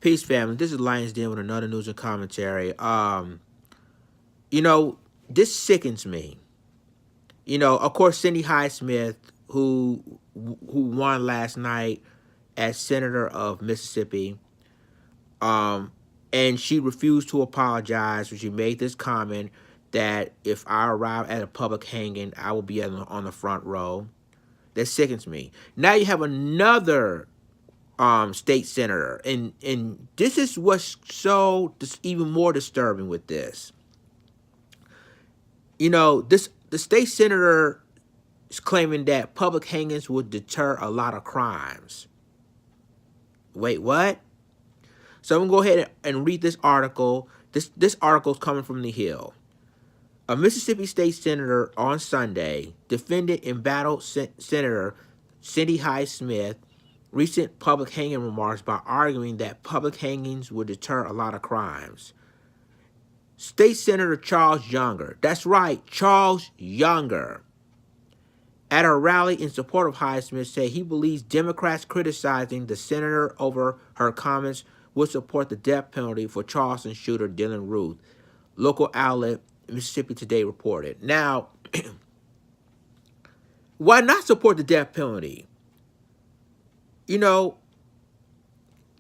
Peace, family. This is Lions Den with another news and commentary. You know, this sickens me. Of course, Cindy Hyde Smith, who won last night as Senator of Mississippi, um, and she refused to apologize when she made this comment that if I arrive at a public hanging, I will be on the front row. That sickens me. Now you have another state senator, and this is what's even more disturbing with this. The state senator is claiming that public hangings would deter a lot of crimes. Wait, what? So I'm gonna go ahead and read this article. This article is coming from The Hill. A Mississippi state senator on Sunday defended embattled Senator Cindy Hyde Smith recent public hanging remarks by arguing that public hangings would deter a lot of crimes. State Senator Charles Younger, that's right, Charles Younger, at a rally in support of Hyde Smith, said he believes Democrats criticizing the senator over her comments would support the death penalty for Charleston shooter Dylan Ruth. Local outlet Mississippi Today reported. Now, why not support the death penalty? Dylan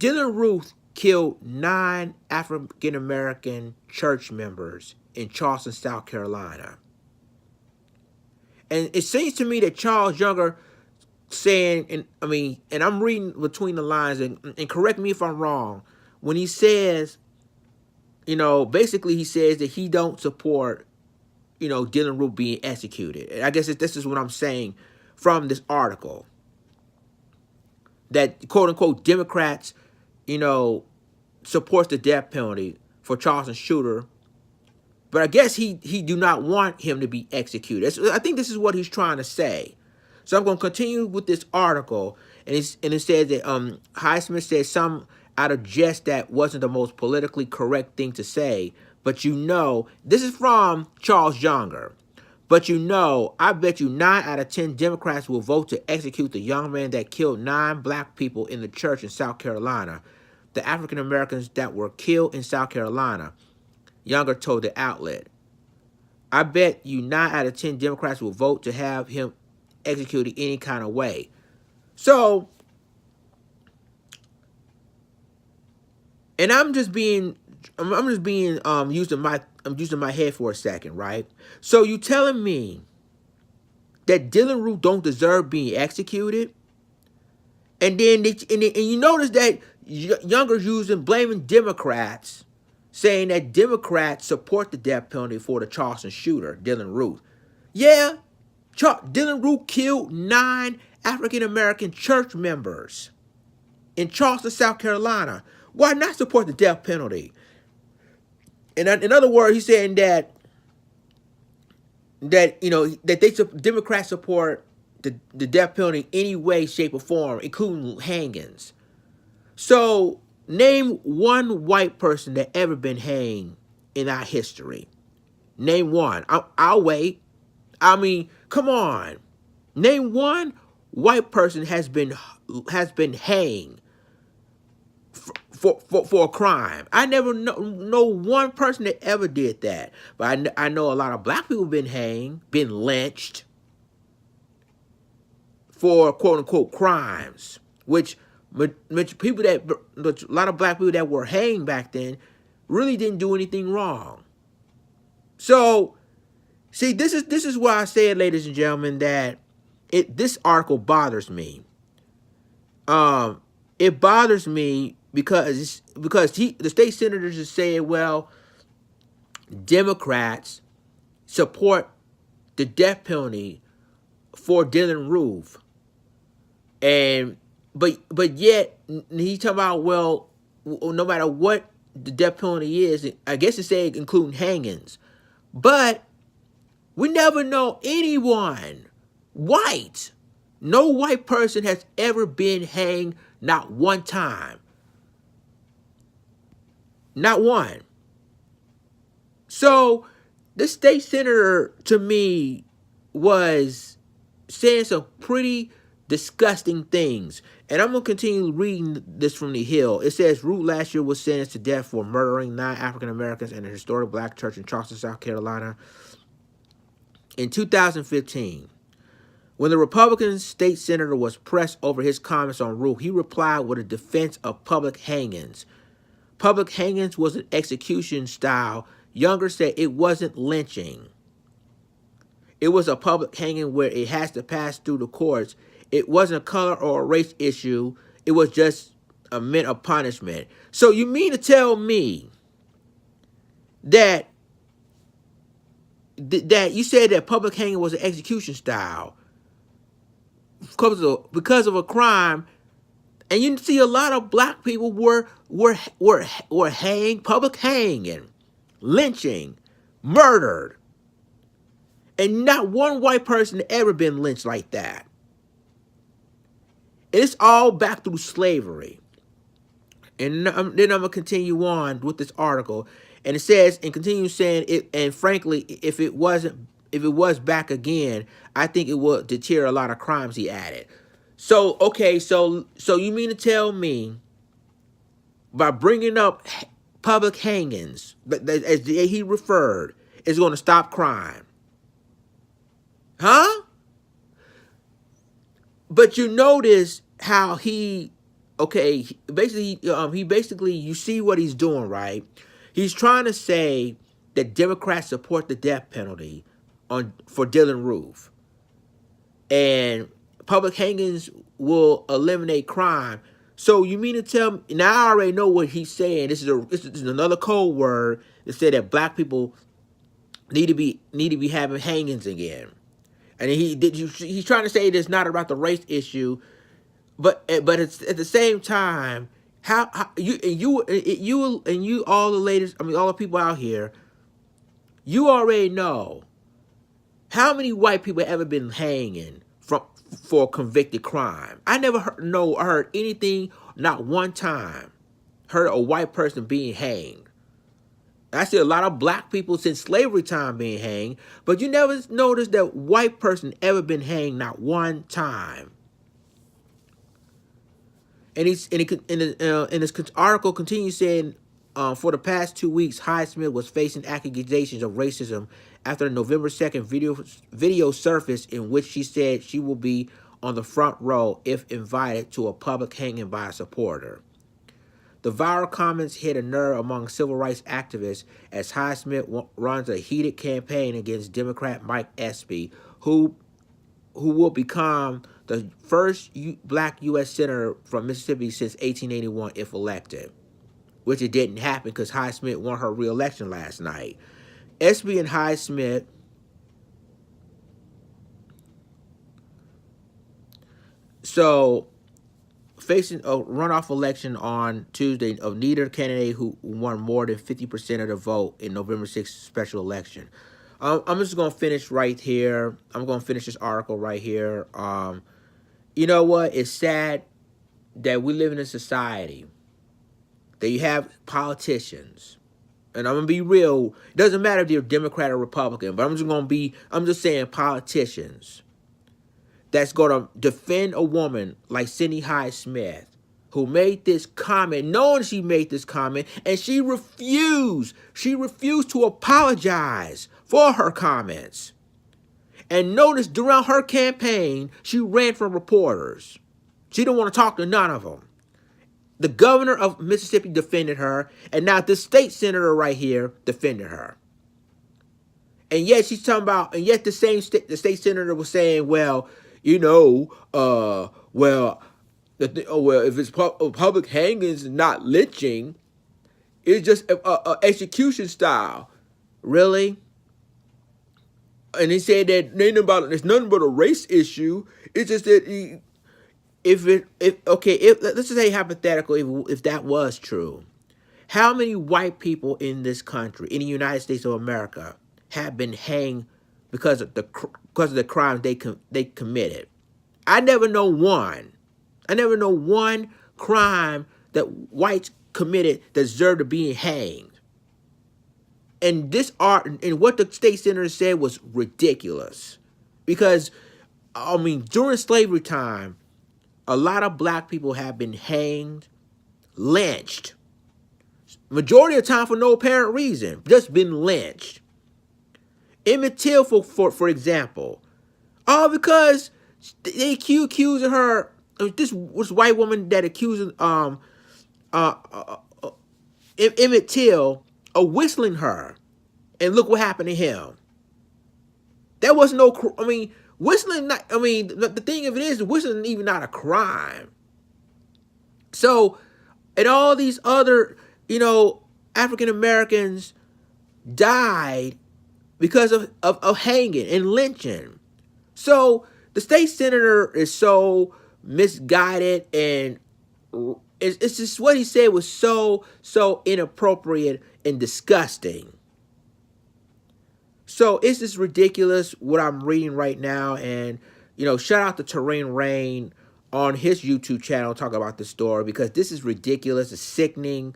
Ruth killed 9 African-American church members in Charleston, South Carolina. And it seems to me that Charles Younger saying, and I'm reading between the lines, and correct me if I'm wrong, when he says, basically he says that he don't support, Dylan Ruth being executed. And I guess this is what I'm saying from this article. That quote unquote Democrats, supports the death penalty for Charleston shooter, but I guess he do not want him to be executed. I think this is what he's trying to say. So I'm going to continue with this article, and it says that Highsmith said some out of jest that wasn't the most politically correct thing to say, but this is from Charles Younger. But I bet you 9 out of 10 Democrats will vote to execute the young man that killed 9 black people in the church in South Carolina. The African Americans that were killed in South Carolina, Younger told the outlet. I bet you 9 out of 10 Democrats will vote to have him executed any kind of way. So, and I'm using my head for a second, right? So you telling me that Dylan Ruth don't deserve being executed? And then you notice that Younger's blaming Democrats, saying that Democrats support the death penalty for the Charleston shooter, Dylan Ruth. Yeah, Dylan Ruth killed 9 African-American church members in Charleston, South Carolina. Why not support the death penalty? And in other words, he's saying that Democrats support the death penalty in any way, shape, or form, including hangings. So, name one white person that ever been hanged in our history. Name one. I'll wait. Come on. Name one white person has been hanged for a crime. I never know one person that ever did that. But I know a lot of black people been hanged, been lynched for quote unquote crimes, which a lot of black people that were hanged back then really didn't do anything wrong. So, see, this is why I said, ladies and gentlemen, that this article bothers me. It bothers me because the state senators are saying, well, Democrats support the death penalty for Dylan Ruth, but yet he's talking about, well, no matter what the death penalty is, I guess it's saying including hangings, but we never know anyone white. No white person has ever been hanged, not one time. Not one. So, this state senator, to me, was saying some pretty disgusting things. And I'm going to continue reading this from the Hill. It says, Root last year was sentenced to death for murdering 9 African Americans in a historic black church in Charleston, South Carolina in 2015. When the Republican state senator was pressed over his comments on Root, he replied with a defense of public hangings. Public hangings was an execution style. Younger said it wasn't lynching. It was a public hanging where it has to pass through the courts. It wasn't a color or a race issue. It was just a meant of punishment. So you mean to tell me that you said that public hanging was an execution style because of a crime, and you see a lot of black people were hanged, public hanging, lynching, murdered, and not one white person ever been lynched like that. And it's all back through slavery. And then I'm gonna continue on with this article, and it says, and continues saying it. And frankly, if it was back again, I think it would deter a lot of crimes. He added. So okay, so you mean to tell me by bringing up public hangings, as he referred, is going to stop crime? Huh? But you notice how he basically you see what he's doing, right? He's trying to say that Democrats support the death penalty for Dylan Roof, and public hangings will eliminate crime. So you mean to tell me? Now I already know what he's saying. This is another code word that said that black people need to be having hangings again. And he's trying to say it's not about the race issue, but it's at the same time, how you all the ladies, I mean all the people out here, you already know how many white people have ever been hanging for convicted crime. I never heard anything, not one time, heard a white person being hanged. I see a lot of black people since slavery time being hanged, but you never noticed that white person ever been hanged, not one time. And this article continues saying, for the past 2 weeks, Hyde Smith was facing accusations of racism after the November 2nd video surfaced in which she said she will be on the front row if invited to a public hanging by a supporter. The viral comments hit a nerve among civil rights activists as Hyde Smith runs a heated campaign against Democrat Mike Espy, who will become the first black U.S. senator from Mississippi since 1881 if elected, which it didn't happen because Hyde Smith won her re-election last night. Espy and Hyde Smith facing a runoff election on Tuesday of neither candidate who won more than 50% of the vote in November 6th special election. I'm just going to finish right here. I'm going to finish this article right here. You know what? It's sad that we live in a society that you have politicians, and I'm going to be real. It doesn't matter if you're Democrat or Republican, but I'm just saying politicians that's going to defend a woman like Cindy Hyde Smith, who made this comment, knowing she made this comment, and she refused to apologize for her comments. And notice throughout her campaign, she ran from reporters. She didn't want to talk to none of them. The governor of Mississippi defended her, and now the state senator right here defended her. And yet she's talking about, and yet the state senator was saying, well, if it's public hangings and not lynching, it's just a execution style. Really? And he said that it's nothing but a race issue. It's just that let's just say hypothetical, if that was true, how many white people in this country, in the United States of America, have been hanged because of the crimes they committed? I never know one. I never know one crime that whites committed that deserved to be hanged. And what the state senator said was ridiculous, because I mean, during slavery time, a lot of black people have been hanged, lynched. Majority of the time for no apparent reason, just been lynched. Emmett Till, for example, all because they accusing her. This was white woman that accusing uh, uh, uh, Emmett Till of whistling her, and look what happened to him. That was no. I mean, whistling. Not. I mean, the thing of it is, whistling even not a crime. So, and all these other, African Americans died because of hanging and lynching. So the state senator is so misguided, and it's just what he said was so inappropriate and disgusting. So it's just ridiculous what I'm reading right now. And shout out to Terrain Rain on his YouTube channel talking about this story, because this is ridiculous, it's sickening.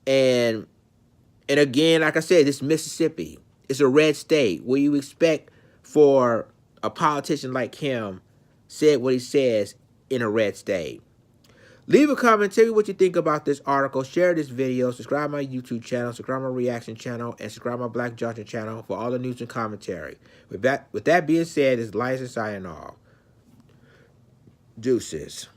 And again, like I said, this Mississippi, it's a red state. What you expect for a politician like him said what he says in a red state? Leave a comment, tell me what you think about this article, share this video, subscribe my YouTube channel, subscribe my reaction channel, and subscribe my Black Johnson channel for all the news and commentary. With that being said, this is Lions and signing off. Deuces.